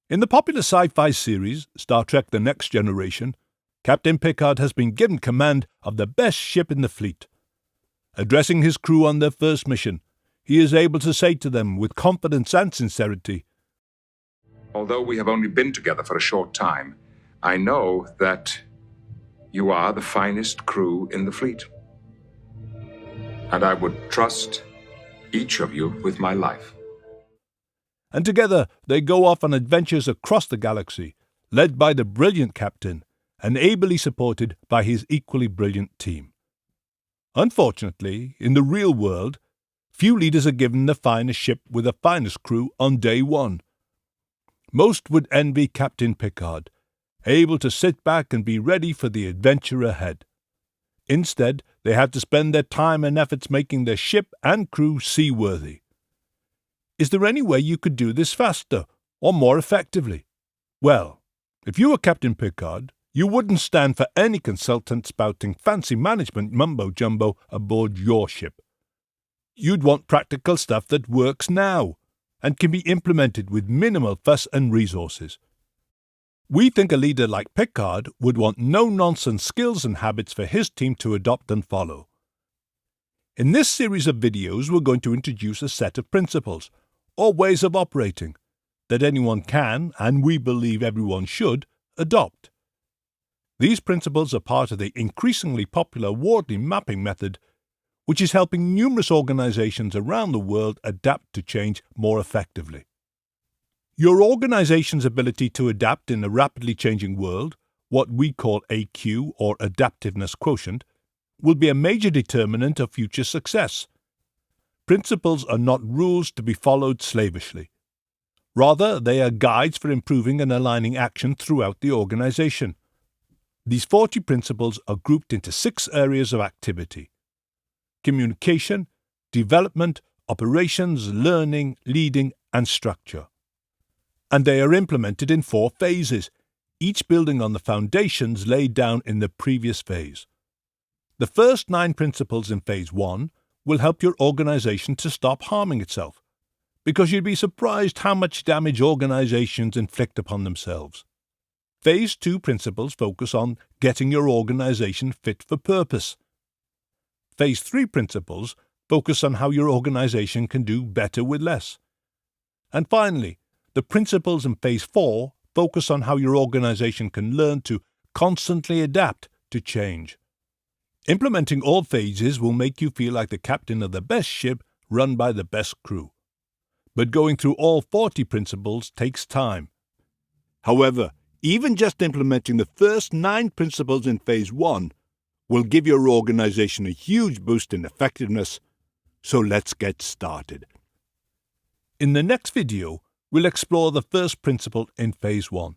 In the popular sci-fi series, Star Trek The Next Generation, Captain Picard has been given command of the best ship in the fleet. Addressing his crew on their first mission, he is able to say to them with confidence and sincerity, "Although we have only been together for a short time, I know that you are the finest crew in the fleet. And I would trust each of you with my life." And together they go off on adventures across the galaxy, led by the brilliant captain and ably supported by his equally brilliant team. Unfortunately, in the real world, few leaders are given the finest ship with the finest crew on day one. Most would envy Captain Picard, able to sit back and be ready for the adventure ahead. Instead, they have to spend their time and efforts making their ship and crew seaworthy. Is there any way you could do this faster or more effectively? Well, if you were Captain Picard, you wouldn't stand for any consultant spouting fancy management mumbo-jumbo aboard your ship. You'd want practical stuff that works now and can be implemented with minimal fuss and resources. We think a leader like Picard would want no-nonsense skills and habits for his team to adopt and follow. In this series of videos, we're going to introduce a set of principles, or ways of operating, that anyone can, and we believe everyone should, adopt. These principles are part of the increasingly popular Wardley mapping method, which is helping numerous organizations around the world adapt to change more effectively. Your organization's ability to adapt in a rapidly changing world, what we call AQ or Adaptiveness Quotient, will be a major determinant of future success. Principles are not rules to be followed slavishly. Rather, they are guides for improving and aligning action throughout the organization. These 40 principles are grouped into 6 areas of activity: communication, development, operations, learning, leading, and structure. And they are implemented in 4 phases, each building on the foundations laid down in the previous phase. The first 9 principles in Phase 1 will help your organization to stop harming itself, because you'd be surprised how much damage organizations inflict upon themselves. Phase 2 principles focus on getting your organization fit for purpose. Phase 3 principles focus on how your organization can do better with less. And finally, the principles in Phase 4 focus on how your organization can learn to constantly adapt to change. Implementing all phases will make you feel like the captain of the best ship run by the best crew. But going through all 40 principles takes time. However, even just implementing the first 9 principles in Phase 1 will give your organization a huge boost in effectiveness, so let's get started. In the next video, we'll explore the first principle in Phase 1,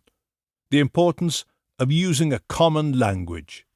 the importance of using a common language.